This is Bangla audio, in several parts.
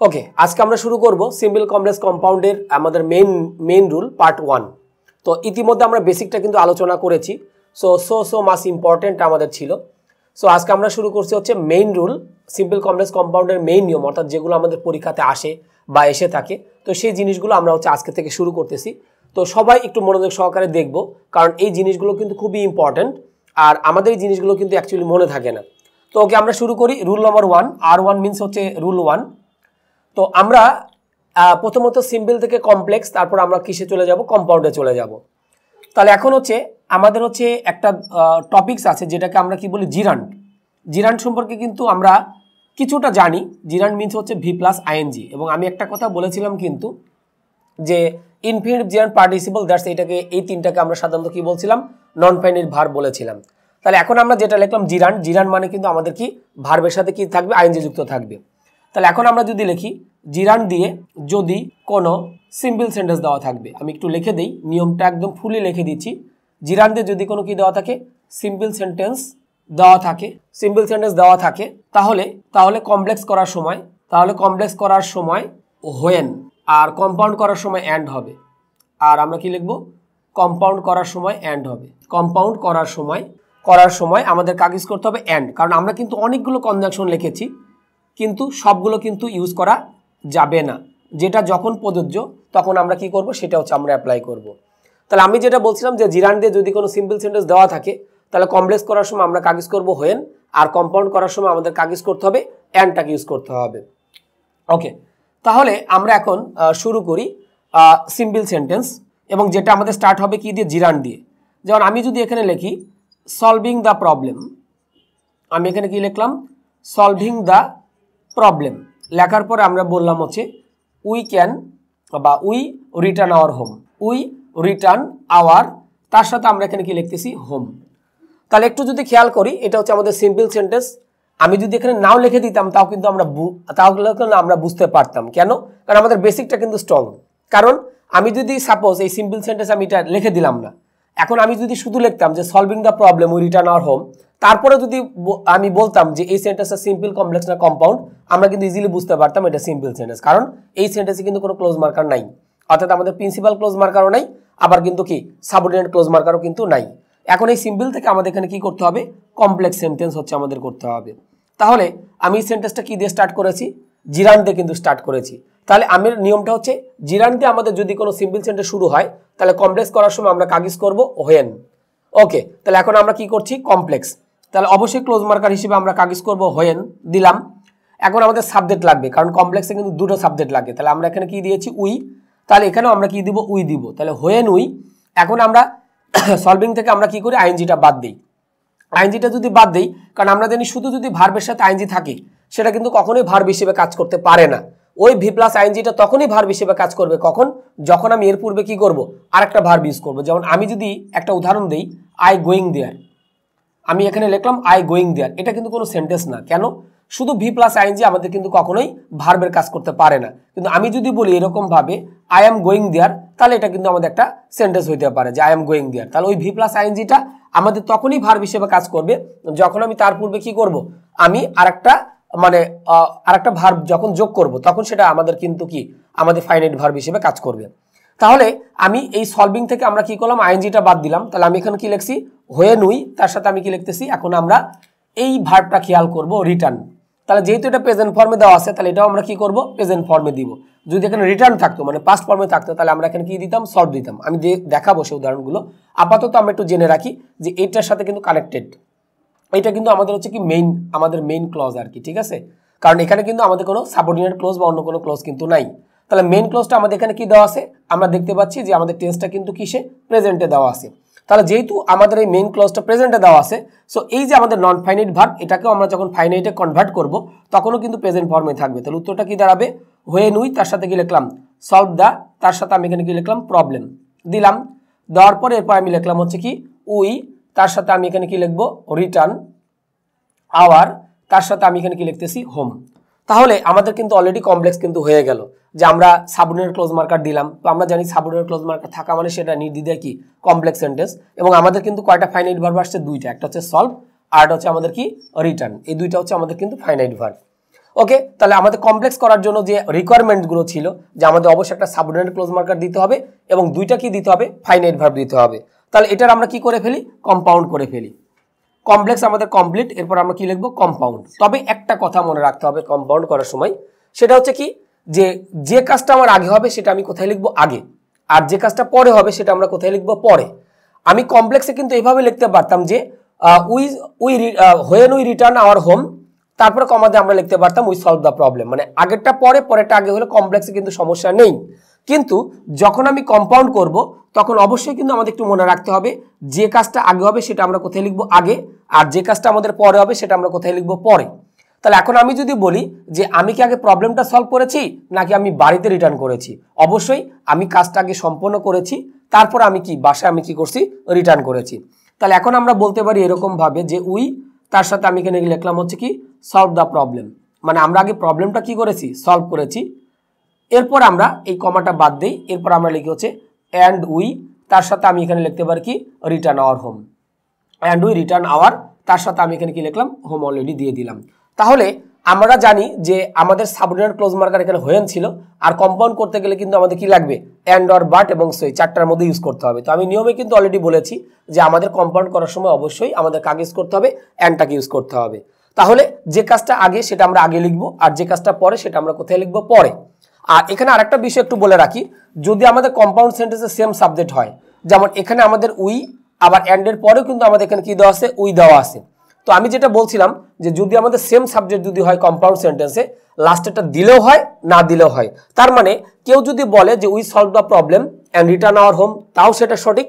ওকে, আজকে আমরা শুরু করব সিম্পল কমপ্লেক্স কম্পাউন্ডের আমাদের মেইন রুল পার্ট 1। তো ইতিমধ্যে আমরা বেসিকটা কিন্তু আলোচনা করেছি। সো মাস ইম্পর্টেন্ট আমাদের ছিল। সো আজকে আমরা শুরু করছি হচ্ছে মেইন রুল সিম্পল কমপ্লেক্স কম্পাউন্ডের মেইন নিয়ম, অর্থাৎ যেগুলো আমাদের পরীক্ষাতে আসে বা এসে থাকে। তো সেই জিনিসগুলো আমরা হচ্ছে আজকে থেকে শুরু করতেছি। তো সবাই একটু মনোযোগ সহকারে দেখব, কারণ এই জিনিসগুলো কিন্তু খুবই ইম্পর্টেন্ট, আর আমাদের এই জিনিসগুলো কিন্তু অ্যাকচুয়ালি মনে থাকে না। তো ওকে, আমরা শুরু করি। রুল নম্বর 1, R1 মিনস হচ্ছে রুল 1। তো আমরা প্রথমত সিম্পল থেকে কমপ্লেক্স, তারপর আমরা কিসে চলে যাব, কম্পাউন্ডে চলে যাব। তাহলে এখন হচ্ছে আমাদের হচ্ছে একটা টপিকস আছে যেটাকে আমরা কি বলি, জিরান্ড। জিরান্ড সম্পর্কে কিন্তু আমরা কিছুটা জানি। জিরান্ড মিনস হচ্ছে ভি প্লাস আইএনজি, এবং আমি একটা কথা বলেছিলাম কিন্তু যে ইনফিনিটিভ জিরান্ড পার্টিসিপল দ্যাটস, এটাকে এই তিনটাকে আমরা সাধারণত কি বলছিলাম, নন ফাইনাইট ভার্ব বলেছিলাম। তাহলে এখন আমরা যেটা লিখলাম জিরান্ড, জিরান্ড মানে কিন্তু আমাদের কি ভার্বের সাথে কি থাকবে, আইএনজি যুক্ত থাকবে। তাহলে এখন আমরা যদি লিখি জিরান্ড দিয়ে যদি কোনো সিম্পল সেন্টেন্স দেওয়া থাকবে, আমি একটু লিখে দিই, নিয়মটা একদম ফুলি লিখে দিচ্ছি। জিরান্ড দিয়ে যদি কোনো কি দেওয়া থাকে, সিম্পল সেন্টেন্স দেওয়া থাকে, তাহলে কমপ্লেক্স করার সময় হোয়েন, আর কম্পাউন্ড করার সময় অ্যান্ড হবে। আর আমরা কি লিখবো, কম্পাউন্ড করার সময় অ্যান্ড হবে। কম্পাউন্ড করার সময় আমাদের কাগজ করতে হবে অ্যান্ড, কারণ আমরা কিন্তু অনেকগুলো কনজাংশন লিখেছি, কিন্তু সবগুলো কিন্তু ইউজ করা যাবে না। যেটা যখন প্রযোজ্য তখন আমরা কি করব, সেটা হচ্ছে আমরা অ্যাপ্লাই করব। তাহলে আমি যেটা বলছিলাম যে জিরান্ড দিয়ে যদি কোনো সিম্পল সেন্টেন্স দেওয়া থাকে, তাহলে কমপ্লেক্স করার সময় আমরা কাগজ করব হোয়েন, আর কম্পাউন্ড করার সময় আমাদের কাগজ করতে হবে অ্যান্ডটাকে ইউজ করতে হবে। ওকে, তাহলে আমরা এখন শুরু করি সিম্পল সেন্টেন্স, এবং যেটা আমাদের স্টার্ট হবে কি দিয়ে, জিরান্ড দিয়ে। যেমন আমি যদি এখানে লিখি সলভিং দ্য প্রবলেম, আমি এখানে কি লিখলাম, সলভিং দ্য প্রবলেম। লেখার পরে আমরা বললাম হচ্ছে উই ক্যান বা উই রিটার্ন আওয়ার হোম, তার সাথে আমরা এখানে কি লিখতেছি, হোম। তাহলে একটু যদি খেয়াল করি, এটা হচ্ছে আমাদের সিম্পল সেন্টেন্স। আমি যদি এখানে নাও লিখে দিতাম তাও কিন্তু আমরা বুঝতে পারতাম। কেন? কারণ আমাদের বেসিকটা কিন্তু স্ট্রং। কারণ আমি যদি সাপোজ এই সিম্পল সেন্টেন্স আমি এটা লিখে দিলাম না, এখন আমি যদি শুধু লিখতাম যে solving the problem we return our home, তারপরে যদি আমি বলতাম যে এই সেন্টেন্সটা সিম্পল, কমপ্লেক্স না কম্পাউন্ড, আমরা কিন্তু ইজিলি বুঝতে পারতাম এটা সিম্পল সেন্টেন্স। কারণ এই সেন্টেন্সে কিন্তু কোনো ক্লোজ মার্কার নাই, অর্থাৎ আমাদের প্রিন্সিপাল ক্লোজ মার্কারও নাই, আবার কিন্তু কি সাবঅর্ডিনেট ক্লোজ মার্কারও কিন্তু নাই। এখন এই সিম্পল থেকে আমাদের এখানে কি করতে হবে, কমপ্লেক্স সেন্টেন্স হচ্ছে আমাদের করতে হবে। তাহলে আমি এই সেন্টেন্সটা কি দিয়ে স্টার্ট করেছি, জিরান্ড দিয়ে কিন্তু স্টার্ট করেছি। তাহলে আমার নিয়মটা হচ্ছে জিরান্ড দিয়ে আমাদের যদি কোনো সিম্পল সেন্টেন্স শুরু হয়, তাহলে কমপ্লেক্স করার সময় আমরা কাগজ করব হোয়েন। ওকে, তাহলে এখন আমরা কি করছি, কমপ্লেক্স। তাহলে অবশ্যই ক্লোজ মার্কার হিসেবে আমরা কাগজ করব হোয়েন দিলাম। এখন আমাদের সাবজেক্ট লাগবে, কারণ কমপ্লেক্সে কিন্তু দুটো সাবজেক্ট লাগে। তাহলে আমরা এখানে কি দিয়েছি, উই। তাহলে এখানেও আমরা কি দিব, উই দিব। তাহলে হোয়েন উই। এখন আমরা সলভিং থেকে আমরা কি করি, আইএনজিটা বাদ দিই। আইএনজিটা যদি বাদ দিই, কারণ আমরা জানি শুধু যদি ভার্বের সাথে আইএনজি থাকে, সেটা কিন্তু কখনোই ভার্ব হিসেবে কাজ করতে পারে না। ওই ভি প্লাস আইএনজিটা তখনই ভার্ব হিসেবে কাজ করবে কখন, যখন আমি এর পূর্বে কি করব, আরেকটা ভার্ব ইউজ করব। যেমন আমি যদি একটা উদাহরণ দিই, আই গোয়িং দেয়ার, আমি এখানে লিখলাম আই গোয়িং দেয়ার, এটা কিন্তু কোনো সেন্টেন্স না। কেন? শুধু ভি প্লাস আইএনজি আমাদের কিন্তু কখনোই ভার্বের কাজ করতে পারে না। কিন্তু আমি যদি বলি এরকম ভাবে আই এম গোয়িং দেয়ার, তাহলে এটা কিন্তু আমাদের একটা সেন্টেন্স হইতে পারে যে আই এম গোয়িং দেয়ার। তাহলে ওই ভি প্লাস আইএনজিটা আমাদের তখনই ভার্ব হিসেবে কাজ করবে যখন আমি তার পূর্বে কি করব, আমি আরেকটা ভার্ব যখন যোগ করব, তখন সেটা আমাদের কিন্তু কি আমাদের ফাইনাইট ভার্ব হিসেবে কাজ করবে। তাহলে আমি এই সলভিং থেকে আমরা কি করলাম, আইএনজিটা বাদ দিলাম। তাহলে আমি এখানে কি লিখছি, হোয়েন উই, তার সাথে আমি কি লিখতেছি, এখন আমরা এই ভার্বটা খেয়াল করব, রিটার্ন। তাহলে যেহেতু এটা প্রেজেন্ট ফর্মে দেওয়া আছে, তাহলে এটাও আমরা কি করব, প্রেজেন্ট ফর্মে দিব। যদি এখানে রিটার্ন থাকতো, মানে পাস্ট ফর্মে থাকতো, তাহলে আমরা এখানে কি দিতাম, সলভ দিতাম। আমি দেখাবো সেই উদাহরণগুলো। আপাতত আমরা একটু জেনে রাখি যে এইটার সাথে কিন্তু কানেক্টেড। এটা কিন্তু আমাদের হচ্ছে কি আমাদের মেইন ক্লজ আর কি, ঠিক আছে? কারণ এখানে কিন্তু আমাদের কোনো সাবঅর্ডিনেট ক্লজ বা অন্য কোনো ক্লজ কিন্তু নাই। তাহলে মেইন ক্লজটা আমাদের এখানে কি দেওয়া আছে, আমরা দেখতে পাচ্ছি যে আমাদের টেন্সটা কিন্তু কিসে, প্রেজেন্টে দেওয়া আছে। তাহলে যেহেতু আমাদের এই মেইন ক্লজটা প্রেজেন্টে দেওয়া আছে, সো এই যে আমাদের নন ফাইনাইট ভার্ব, এটাকেও আমরা যখন ফাইনাইটে কনভার্ট করব, তখনও কিন্তু প্রেজেন্ট ফর্মে থাকবে। তাহলে উত্তরটা কি দাঁড়াবে, হোয়েন উই, তার সাথে কি লিখলাম, সলভ দা, তার সাথে আমি এখানে কি লিখলাম, প্রবলেম দিলাম। দেওয়ার পরে এরপর আমি লিখলাম হচ্ছে কি উই, তার সাথে আমি এখানে কি লিখবো, রিটার্ন আওয়ার, তার সাথে আমি এখানে কি লিখতেছি, হোম। তাহলে আমাদের কিন্তু অলরেডি কমপ্লেক্স কিন্তু হয়ে গেল, যে আমরা সাবঅর্ডিনেট ক্লোজ মার্কার দিলাম। তো আমরা জানি সাবঅর্ডিনেট ক্লোজ মার্কার থাকা মানে সেটা নির্দ্বিধায় কি কমপ্লেক্স সেন্টেন্স। এবং আমাদের কিন্তু কয়টা ফাইনাইট ভার্ব আসছে, দুইটা, একটা হচ্ছে সলভ আর একটা হচ্ছে আমাদের কি রিটার্ন। এই দুইটা হচ্ছে আমাদের কিন্তু ফাইনাইট ভার্ব। ওকে, তাহলে আমাদের কমপ্লেক্স করার জন্য যে রিকোয়ারমেন্টগুলো ছিল যে আমাদের অবশ্যই একটা সাবঅর্ডিনেট ক্লোজ মার্কার দিতে হবে এবং দুইটা কি দিতে হবে, ফাইনাইট ভার্ব দিতে হবে। তাহলে এটার আমরা কি করে ফেলি, কম্পাউন্ড করে ফেলি। কমপ্লেক্স আমাদের কমপ্লিট, এরপর আমরা কি লিখবো, কম্পাউন্ড। তবে একটা কথা মনে রাখতে হবে কম্পাউন্ড করার সময়, সেটা হচ্ছে কি যে কাজটা আমার আগে হবে সেটা আমি কোথায় লিখবো, আগে, আর যে কাজটা পরে হবে সেটা আমরা কোথায় লিখবো, পরে। আমি কমপ্লেক্সে কিন্তু এইভাবে লিখতে পারতাম যে when we return our home, তারপরে কমা দিয়ে আমরা লিখতে পারতাম উই সলভ দ্য প্রবলেম, মানে আগেরটা পরে, পরেরটা আগে হলে কমপ্লেক্সে কিন্তু সমস্যা নেই। কিন্তু যখন আমি কম্পাউন্ড করব তখন অবশ্যই কিন্তু আমাদের একটু মনে রাখতে হবে যে কাজটা আগে হবে সেটা আমরা কোথায় লিখবো, আগে, আর যে কাজটা আমাদের পরে হবে সেটা আমরা কোথায় লিখবো, পরে। তাহলে এখন আমি যদি বলি যে আমি কি আগে প্রবলেমটা সলভ করেছি নাকি আমি বাড়িতে রিটার্ন করেছি, অবশ্যই আমি কাজটা আগে সম্পন্ন করেছি, তারপর আমি কি বাসায় আমি কি করছি, রিটার্ন করেছি। তাহলে এখন আমরা বলতে পারি এরকম ভাবে যে উই, তার সাথে আমি এখানে লিখলাম হচ্ছে কি সলভ দ্য প্রবলেম, মানে আমরা আগে প্রবলেমটা কি করেছি, সলভ করেছি। এরপর আমরা এই কমাটা বাদ দেই, এরপর আমরা লিখি হচ্ছে অ্যান্ড উই, তার সাথে আমি এখানে লিখতে পারি কি return our home, and we return our, তার সাথে আমি এখানে কি লিখলাম, হোম অলরেডি দিয়ে দিলাম। তাহলে আমরা জানি যে আমাদের সাবঅর্ডিনেট ক্লোজ মার্কার এখানে হোয়েন ছিল, আর কম্পাউন্ড করতে গেলে কিন্তু আমাদের কি লাগবে, অ্যান্ড অর বাট এবং সই, চারটার মধ্যে ইউজ করতে হবে। তো আমি নিয়মে কিন্তু অলরেডি বলেছি যে আমাদের কম্পাউন্ড করার সময় অবশ্যই আমাদের কাকে ইউজ করতে হবে, অ্যান্ডটাকে ইউজ করতে হবে। তাহলে যে কাজটা আগে সেটা আমরা আগে লিখবো, আর যে কাজটা পরে সেটা আমরা কোথায় লিখবো, পরে। আর এখানে আরেকটা বিষয় একটু বলে রাখি, যদি আমাদের কম্পাউন্ড সেন্টেন্সে সেম সাবজেক্ট হয়, যেমন এখানে আমাদের উই, আবার অ্যান্ডের পরেও কিন্তু আমাদের এখানে কি দেওয়া আছে, উই দেওয়া আছে। তো আমি যেটা বলছিলাম যে যদি আমাদের সেম সাবজেক্ট যদি হয় কম্পাউন্ড সেন্টেন্সে, লাস্টেরটা দিলেও হয় না দিলেও হয়। তার মানে কেউ যদি বলে যে we solve the problem and return our home, তাও সেটা সঠিক।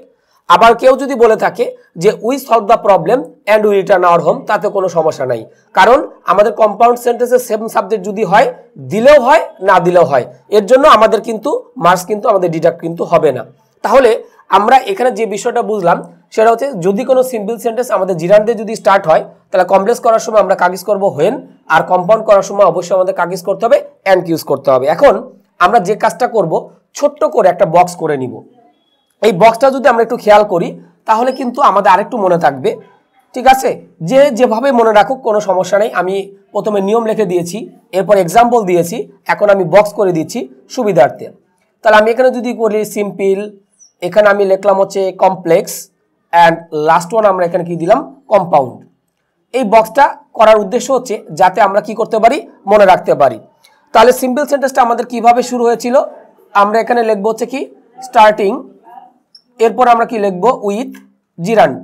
আবার কেউ যদি বলে থাকে যে we solve the problem and we return our home, তাতে কোনো সমস্যা নাই, কারণ আমাদের কম্পাউন্ড সেন্টেন্সে সেম সাবজেক্ট যদি হয়, দিলেও হয় না দিলেও হয়, এর জন্য আমাদের কিন্তু মার্কস কিন্তু আমাদের ডিডাক্ট কিন্তু হবে না। তাহলে আমরা এখানে যে বিষয়টা বুঝলাম সেটা হচ্ছে যদি কোনো সিম্পল সেন্টেন্স আমাদের জিরান দিয়ে যদি স্টার্ট হয়, তাহলে কমপ্লেক্স করার সময় আমরা কাগজ করব হোয়েন, আর কম্পাউন্ড করার সময় অবশ্যই আমাদের কাগজ করতে হবে, অ্যান্ড ইউজ করতে হবে। এখন আমরা যে কাজটা করব, ছোট্ট করে একটা বক্স করে নিব। এই বক্সটা যদি আমরা একটু খেয়াল করি তাহলে কিন্তু আমাদের আরেকটু মনে থাকবে, ঠিক আছে? যে যেভাবে মনে রাখুক কোনো সমস্যা নেই। আমি প্রথমে নিয়ম লিখে দিয়েছি, এরপর এক্সাম্পল দিয়েছি, এখন আমি বক্স করে দিচ্ছি সুবিধার্থে। তাহলে আমি এখানে যদি করি সিম্পল, এখানে আমি লিখলাম হচ্ছে কমপ্লেক্স, অ্যান্ড লাস্ট ওয়ান আমরা এখানে কি দিলাম, কম্পাউন্ড। এই বক্সটা করার উদ্দেশ্য হচ্ছে যাতে আমরা কি করতে পারি, মনে রাখতে পারি। তাহলে সিম্পল সেন্টেন্সটা আমাদের কিভাবে শুরু হয়েছিল, আমরা এখানে লিখবো হচ্ছে কি স্টার্টিং, এরপর আমরা কি লিখবো উইথ জিরান্ড।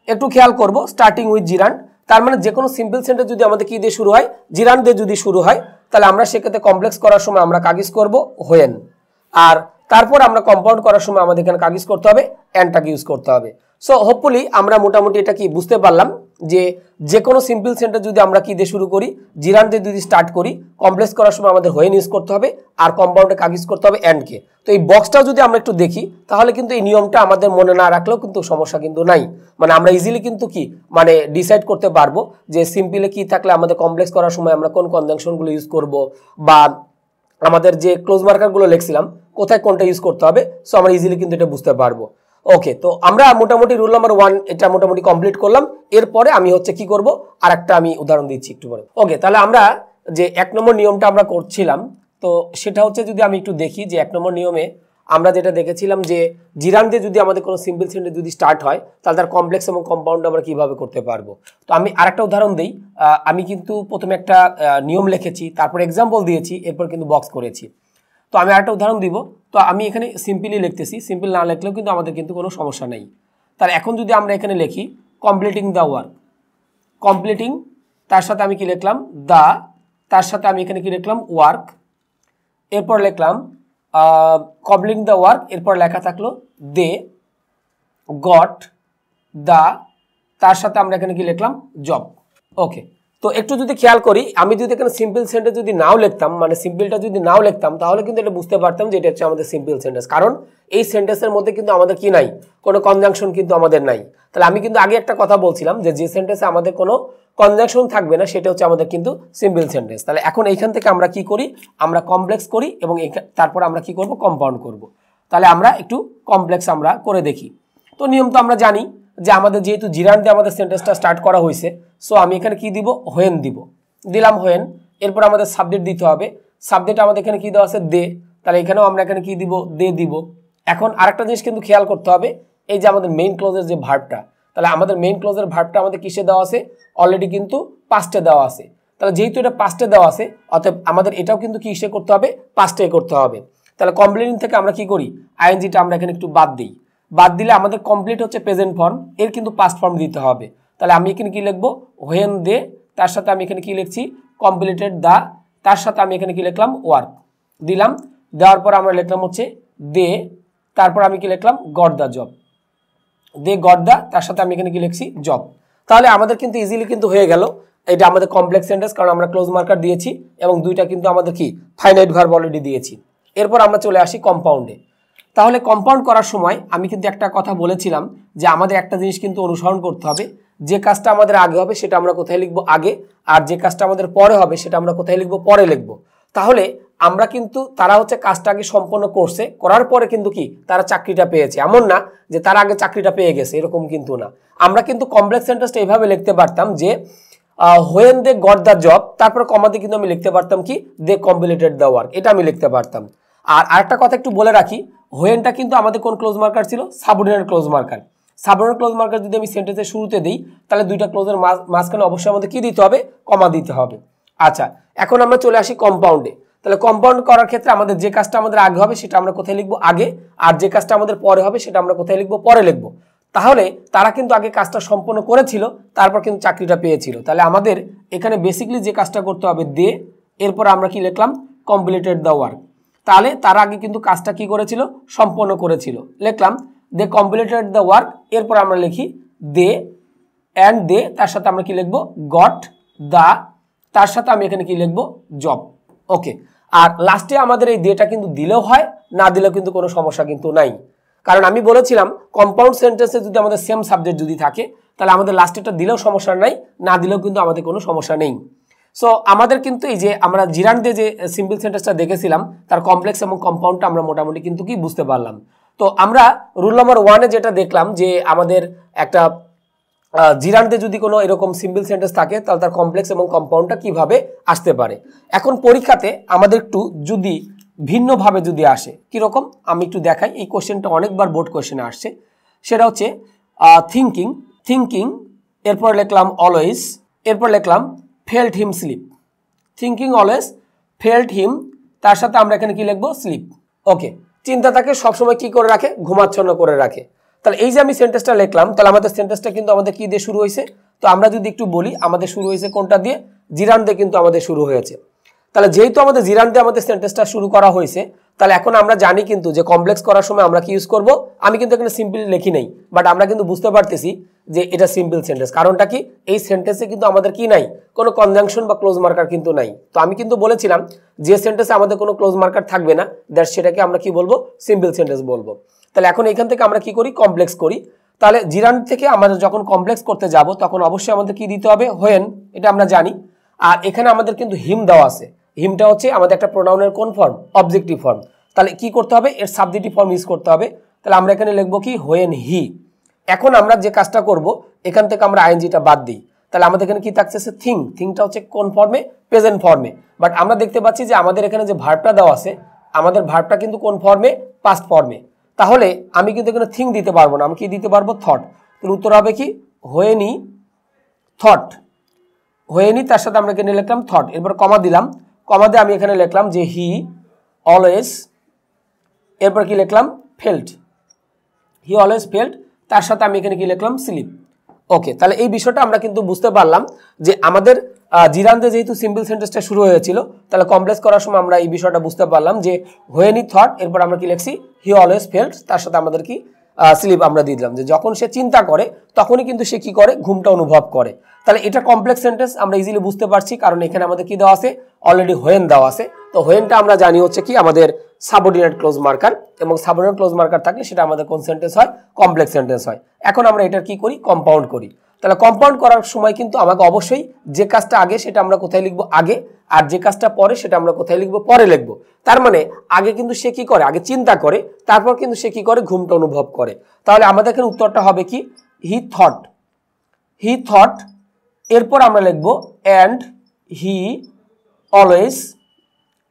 একটু খেয়াল করব, স্টার্টিং উইথ জিরান্ড, তার মানে যে কোনো সিম্পল সেন্টেন্স যদি আমাদের কি দিয়ে শুরু হয়, জিরান্ড দিয়ে যদি শুরু হয়, তাহলে আমরা সেক্ষেত্রে কমপ্লেক্স করার সময় আমরা কাগজ করব হোয়েন, আর তারপর আমরা কম্পাউন্ড করার সময় আমাদের এখানে কাগজ করতে হবে, অ্যান্ডটাকে ইউজ করতে হবে। সো হোপফুলি আমরা মোটামুটি এটা কি বুঝতে পারলাম যে কোনো সিম্পল সেন্টেন্স যদি আমরা কি দিয়ে শুরু করি, জিরান্ড দিয়ে যদি স্টার্ট করি, কমপ্লেক্স করার সময় আমাদের হোয়েন ইউজ করতে হবে, আর কম্পাউন্ডে কাগজ করতে হবে অ্যান্ডকে। তো এই বক্সটাও যদি আমরা একটু দেখি তাহলে কিন্তু এই নিয়মটা আমাদের মনে না রাখলেও কিন্তু সমস্যা কিন্তু নাই, মানে আমরা ইজিলি কিন্তু কি মানে ডিসাইড করতে পারবো যে সিম্পলে কি থাকলে আমাদের কমপ্লেক্স করার সময় আমরা কোন কনজাংশনগুলো ইউজ করব, বা আমাদের যে ক্লোজ মার্কারগুলো লিখছিলাম কোথায় কোনটা ইউজ করতে হবে। সো আমরা ইজিলি কিন্তু এটা বুঝতে পারবো। ওকে, তো আমরা মোটামুটি রুল নাম্বার 1 এটা মোটামুটি কমপ্লিট করলাম। এরপরে আমি হচ্ছে কি করব, আরেকটা আমি উদাহরণ দিচ্ছি একটু পরে। ওকে, তাহলে আমরা যে 1 নম্বর নিয়মটা আমরা করছিলাম, তো সেটা হচ্ছে যদি আমি একটু দেখি যে 1 নম্বর নিয়মে আমরা যেটা দেখেছিলাম যে জিরান দিয়ে যদি আমাদের কোনো সিম্পল সেন্টেন্স যদি স্টার্ট হয় তাহলে তার কমপ্লেক্স এবং কম্পাউন্ড আমরা কিভাবে করতে পারবো। তো আমি আরেকটা উদাহরণ দিই। আমি কিন্তু প্রথমে একটা নিয়ম লিখেছি, তারপর এক্সাম্পল দিয়েছি, এরপর কিন্তু বক্স করেছি। তো আমি আরেকটা উদাহরণ দিব। তো আমি এখানে সিম্পলি লিখতেছি, সিম্পল না লিখলেও কিন্তু আমাদের কিন্তু কোনো সমস্যা নেই। তাহলে এখন যদি আমরা এখানে লিখি কমপ্লিটিং দ্য ওয়ার্ক, কমপ্লিটিং তার সাথে আমি কি লিখলাম দ্য, তার সাথে আমি এখানে কি লিখলাম ওয়ার্ক, এরপর লিখলাম কমপ্লিটিং দ্য ওয়ার্ক, এরপর লেখা থাকলো দে গট দ্য, তার সাথে আমরা এখানে কি লিখলাম জব। ওকে, তো একটু যদি খেয়াল করি, আমি যদি এখানে সিম্পল সেন্টেন্স যদি নাও লিখতাম, মানে সিম্পলটা যদি নাও লিখতাম, তাহলে কিন্তু এটা বুঝতে পারতাম যে এটা হচ্ছে আমাদের সিম্পল সেন্টেন্স, কারণ এই সেন্টেন্সের মধ্যে কিন্তু আমাদের কি নাই, কোনো কনজাংশন কিন্তু আমাদের নাই। তাহলে আমি কিন্তু আগে একটা কথা বলছিলাম যে সেন্টেন্সে আমাদের কোনো কনজাংশন থাকবে না সেটা হচ্ছে আমাদের কিন্তু সিম্পল সেন্টেন্স। তাহলে এখন এইখান থেকে আমরা কি করি, আমরা কমপ্লেক্স করি এবং তারপর আমরা কি করব, কম্পাউন্ড করব। তাহলে আমরা একটু কমপ্লেক্স আমরা করে দেখি। তো নিয়ম তো আমরা জানি যে আমাদের যেহেতু জিরান দিয়ে আমাদের সেন্টেন্সটা স্টার্ট করা হয়েছে, সো আমি এখানে কি দিব, হোয়েন দিব, দিলাম হোয়েন, এরপর আমাদের সাবজেক্ট দিতে হবে, সাবজেক্ট আমাদের এখানে কি দেওয়া আছে দে, তাহলে এখানেও আমরা এখানে কি দিব দে দিব। এখন আরেকটা জিনিস কিন্তু খেয়াল করতে হবে, এই যে আমাদের মেইন ক্লোজের যে ভার্বটা, তাহলে আমাদের মেইন ক্লোজের ভার্বটা আমাদের কিসে দেওয়া আছে অলরেডি কিন্তু পাস্টে দেওয়া আছে। তাহলে যেহেতু এটা পাস্টে দেওয়া আছে অতএব আমাদের এটাও কিন্তু কিসে করতে হবে পাস্টে করতে হবে। তাহলে কমপ্লিটিং থেকে আমরা কি করি আইএনজিটা আমরা এখানে একটু বাদ দিই, বাদ দিলে আমাদের কমপ্লিট হচ্ছে প্রেজেন্ট ফর্ম, এর কিন্তু পাস্ট ফর্ম দিতে হবে। তাহলে আমি এখানে কি লিখবো হোয়েন দে, তার সাথে আমি এখানে কি লিখছি কমপ্লিটেড দা, তার সাথে আমি এখানে কি লিখলাম ওয়ার্ক দিলাম, দেওয়ার পর আমরা লিখলাম হচ্ছে দে, তারপর আমি কি লিখলাম got the job, they got the, তার সাথে আমি এখানে কি লিখছি জব। তাহলে আমাদের কিন্তু ইজিলি কিন্তু হয়ে গেল, এটা আমাদের কমপ্লেক্স সেন্টেন্স, কারণ আমরা ক্লোজ মার্কার দিয়েছি এবং দুইটা কিন্তু আমাদের কি ফাইনাইট ভার্ব অলরেডি দিয়েছি। এরপর আমরা চলে আসি কম্পাউন্ডে। তাহলে কম্পাউন্ড করার সময় আমি কিন্তু একটা কথা বলেছিলাম যে আমাদের একটা জিনিস কিন্তু অনুসরণ করতে হবে, যে কাজটা আমাদের আগে হবে সেটা আমরা কোথায় লিখবো আগে, আর যে কাজটা আমাদের পরে হবে সেটা আমরা কোথায় লিখবো পরে লিখবো। তাহলে আমরা কিন্তু তারা হচ্ছে কাজটা আগে সম্পন্ন করছে, করার পরে কিন্তু কি তারা চাকরিটা পেয়েছে, এমন না যে তারা আগে চাকরিটা পেয়ে গেছে, এরকম কিন্তু না। আমরা কিন্তু কমপ্লেক্স সেন্টেন্সটা এইভাবে লিখতে পারতাম যে when they got the job, তারপর কমাতে কিন্তু আমি লিখতে পারতাম কি দে কমপ্লিটেড দ্য ওয়ার্ক, এটা আমি লিখতে পারতাম। আর আরেকটা কথা একটু বলে রাখি, হোয়েনটা কিন্তু আমাদের কোন ক্লোজ মার্কার ছিল subordinate clause marker. Subordinate clause marker যদি আমি সেন্টেন্সের শুরুতে দিই তাহলে দুইটা ক্লোজের মাঝখানে অবশ্যই আমাদের কি দিতে হবে কমা দিতে হবে। আচ্ছা, এখন আমরা চলে আসি কম্পাউন্ডে। তাহলে কম্পাউন্ড করার ক্ষেত্রে আমাদের যে কাজটা আমাদের আগে হবে সেটা আমরা কোথায় লিখবো আগে, আর যে কাজটা আমাদের পরে হবে সেটা আমরা কোথায় লিখবো পরে লিখবো। তাহলে তারা কিন্তু আগে কাজটা সম্পন্ন করেছিল, তারপর কিন্তু চাকরিটা পেয়েছিল। তাহলে আমাদের এখানে বেসিক্যালি যে কাজটা করতে হবে দে, এরপর আমরা কি লিখলাম কমপ্লিটেড দ্য ওয়ার্ক। তাহলে তারা আগে কিন্তু কাজটা কি করেছিল সম্পন্ন করেছিল, লিখলাম দে কমপ্লিটেড দ্য ওয়ার্ক, এরপর আমরা লিখি দে অ্যান্ড দে, তার সাথে আমরা কি লিখবো গট দা, তার সাথে আমি এখানে কি লিখবো জব। ওকে, আর লাস্টে আমাদের এই দেটা কিন্তু দিলেও হয়, না দিলেও কিন্তু কোনো সমস্যা কিন্তু নাই, কারণ আমি বলেছিলাম কম্পাউন্ড সেন্টেন্সে যদি আমাদের সেম সাবজেক্ট যদি থাকে তাহলে আমাদের লাস্টেটা দিলেও সমস্যা নাই, না দিলেও কিন্তু আমাদের কোনো সমস্যা নেই। সো আমাদের কিন্তু এই যে আমরা জিরান্ডে যে সিম্পল সেন্টেন্সটা দেখেছিলাম তার কমপ্লেক্স এবং কম্পাউন্ডটা আমরা মোটামুটি কিন্তু কি বুঝতে পারলাম। তো আমরা রুল নাম্বার 1-এ যেটা দেখলাম যে আমাদের একটা জিরান্ডে যদি কোনো এরকম সিম্পল সেন্টেন্স থাকে তাহলে তার কমপ্লেক্স এবং কম্পাউন্ডটা কিভাবে আসতে পারে। এখন পরীক্ষাতে আমাদের একটু যদি ভিন্নভাবে যদি আসে কীরকম আমি একটু দেখাই, এই কোশ্চেনটা অনেকবার বোর্ড কোশ্চেনে আসছে, সেটা হচ্ছে থিঙ্কিং, এরপর লিখলাম অলওয়েজ, এরপর লিখলাম ফেল্ট হিম স্লিপ, থিঙ্কিং অলওয়েজ ফেল্ট হিম, তার সাথে আমরা এখানে কি লিখবো স্লিপ। ওকে, চিন্তাটাকে সবসময় কি করে রাখে ঘুমাচ্ছন্ন করে রাখে। তাহলে এই যে আমি সেন্টেন্সটা লিখলাম, তাহলে আমাদের সেন্টেন্সটা কিন্তু আমাদের কি দিয়ে শুরু হয়েছে, তো আমরা যদি একটু বলি আমাদের শুরু হয়েছে কোনটা দিয়ে জিরান্ড দিয়ে কিন্তু আমাদের শুরু হয়েছে। তাহলে যেহেতু আমাদের জিরান্ড দিয়ে আমাদের সেন্টেন্সটা শুরু করা হয়েছে, তাহলে এখন আমরা জানি কিন্তু যে কমপ্লেক্স করার সময় আমরা কি ইউজ করব, আমি কিন্তু এখানে সিম্পল লিখি নাই, বাট আমরা কিন্তু বুঝতে পারতেছি যে এটা সিম্পল সেন্টেন্স, কারণটা কি এই সেন্টেন্সে কিন্তু আমাদের কি নাই কোনো কনজাংশন বা ক্লোজ মার্কার কিন্তু নাই। তো আমি কিন্তু বলেছিলাম যে সেন্টেন্সে আমাদের কোনো ক্লোজ মার্কার থাকবে না দ্যাট সেটাকে আমরা কি বলবো সিম্পল সেন্টেন্স বলবো। তাহলে এখন এখান থেকে আমরা কি করি কমপ্লেক্স করি। তাহলে জিরান্ড থেকে আমরা যখন কমপ্লেক্স করতে যাব তখন অবশ্যই আমাদের কি দিতে হবে হোয়েন, এটা আমরা জানি। আর এখানে আমাদের কিন্তু হিম দেওয়া আছে, হিমটা হচ্ছে আমাদের একটা প্রোনাউনের কোন ফর্ম অবজেক্টিভ ফর্ম, তাহলে কি করতে হবে এর সাবজেক্টিভ ফর্ম ইউজ করতে হবে। তাহলে আমরা এখানে লিখবো কি হোয়েন হি। এখন আমরা যে কাজটা করব এখান থেকে আমরা আইএনজিটা বাদ দিই, তাহলে আমাদের এখানে কি থাকছে থিংটা হচ্ছে কোন ফর্মে প্রেজেন্ট ফর্মে, বাট আমরা দেখতে পাচ্ছি যে আমাদের এখানে যে ভার্বটা দেওয়া আছে আমাদের ভার্বটা কিন্তু কোন ফর্মে পাস্ট ফর্মে। তাহলে আমি কিন্তু এখানে থিং দিতে পারবো না, আমি কি দিতে পারবো থট। তাহলে উত্তর হবে কি হোয়েনি থট, হোয়েনি তার সাথে আমরা এখানে লিখলাম থট, এরপর কমা দিলাম, কমা দিয়ে আমি এখানে লিখলাম যে হি অলওয়েজ, এরপর কি লিখলাম ফেল্ট, হি অলওয়েজ ফেল্ট, তার সাথে আমি এখানে কি লিখলাম স্লিপ। ওকে, তাহলে এই বিষয়টা আমরা কিন্তু বুঝতে পারলাম যে আমাদের জিরান্ডে যেহেতু সিম্পল সেন্টেন্সটা শুরু হয়েছিল তাহলে কমপ্লেক্স করার সময় আমরা এই বিষয়টা বুঝতে পারলাম যে হোয়েন হি থট, এরপর আমরা কি লিখছি হি অলওয়েজ ফেল্ট, তার সাথে আমাদের কি স্লিপ আমরা দিয়ে দিলাম যে যখন সে চিন্তা করে তখনই কিন্তু সে কি করে ঘুমটা অনুভব করে। তাহলে এটা কমপ্লেক্স সেন্টেন্স আমরা ইজিলি বুঝতে পারছি কারণ এখানে আমাদের কি দেওয়া আছে অলরেডি হোয়েন দেওয়া আছে। তো হোয়েনটা আমরা জানি হচ্ছে কি আমাদের সাবঅর্ডিনেট ক্লোজ মার্কার, এবং সাবঅর্ডিনেট ক্লোজ মার্কার থাকলে সেটা আমাদের কোন সেন্টেন্স হয় কমপ্লেক্স সেন্টেন্স হয়। এখন আমরা এটার কি করি কম্পাউন্ড করি। তাহলে কম্পাউন্ড করার সময় কিন্তু আমাকে অবশ্যই যে কাজটা আগে সেটা আমরা কোথায় লিখবো আগে, আর যে কাজটা পরে সেটা আমরা কোথায় লিখবো পরে লিখবো। তার মানে আগে কিন্তু সে কি করে আগে চিন্তা করে, তারপর কিন্তু সে কি করে ঘুমটা অনুভব করে। তাহলে আমাদের এখানে উত্তরটা হবে কি হি থট, এরপর আমরা লিখবো and he always,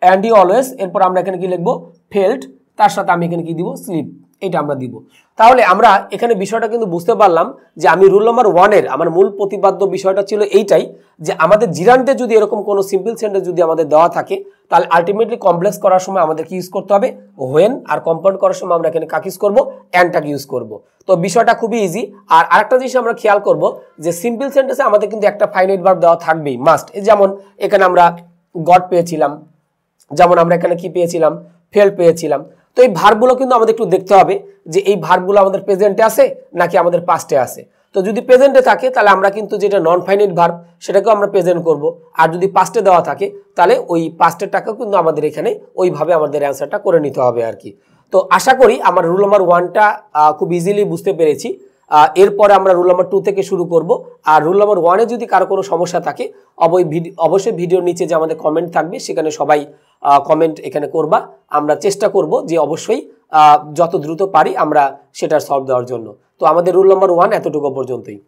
and E always, এরপর আমরা এখানে কি লিখবো ফেল্ট, তার সাথে আমি এখানে কি দিব স্লিপ, এটা আমরা দিব। তাহলে আমরা এখানে বিষয়টা কিন্তু বুঝতে পারলাম যে আমি রুল নাম্বার 1 এর আমার মূল প্রতিপাদ্য বিষয়টা ছিল এইটাই যে আমাদের জিরান্ডে যদি এরকম কোনো সিম্পল সেন্টেন্স যদি আমাদের দেওয়া থাকে তাহলে আলটিমেটলি কমপ্লেক্স করার সময় আমাদের কি ইউজ করতে হবে হোয়েন, আর কম্পাউন্ড করার সময় আমরা এখানে কাকে ইউজ করব অ্যান্ডটাকে ইউজ করব। তো বিষয়টা খুবই ইজি। আর আরেকটা জিনিস আমরা খেয়াল করব যে সিম্পল সেন্টেন্সে আমাদের কিন্তু একটা ফাইনাইট ভার্ব দেওয়া থাকবেই মাস্ট। যেমন এখানে আমরা গড পেয়েছিলাম, যেমন আমরা এখানে কি পেয়েছিলাম ফেল পেয়েছিলাম। তো এই ভার্বগুলো কিন্তু আমাদের একটু দেখতে হবে যে এই ভার্বগুলো আমাদের প্রেজেন্টে আছে নাকি আমাদের পাস্টে আছে। তো যদি প্রেজেন্টে থাকে তাহলে আমরা কিন্তু যেটা নন ফাইনাইট ভার্ব সেটাকেও আমরা প্রেজেন্ট করব, আর যদি পাস্টে দেওয়া থাকে তাহলে ওই পাস্টেরটাকেও কিন্তু আমাদের এখানে ওইভাবে আমাদের অ্যান্সারটা করে নিতে হবে আর কি। তো আশা করি আমার রুল নাম্বার 1টা খুব ইজিলি বুঝতে পেরেছি। এরপরে আমরা রুল নাম্বার 2 থেকে শুরু করব। আর রুল নাম্বার 1-এ যদি কারো কোনো সমস্যা থাকে অবশ্যই ভিডিওর নিচে যে আমাদের কমেন্ট থাকবে সেখানে সবাই কমেন্ট এখানে করবা। আমরা চেষ্টা করব যে অবশ্যই যত দ্রুত পারি আমরা সেটার সলভ দেওয়ার জন্য। তো আমাদের রুল নাম্বার 1 এতটুকু পর্যন্তই।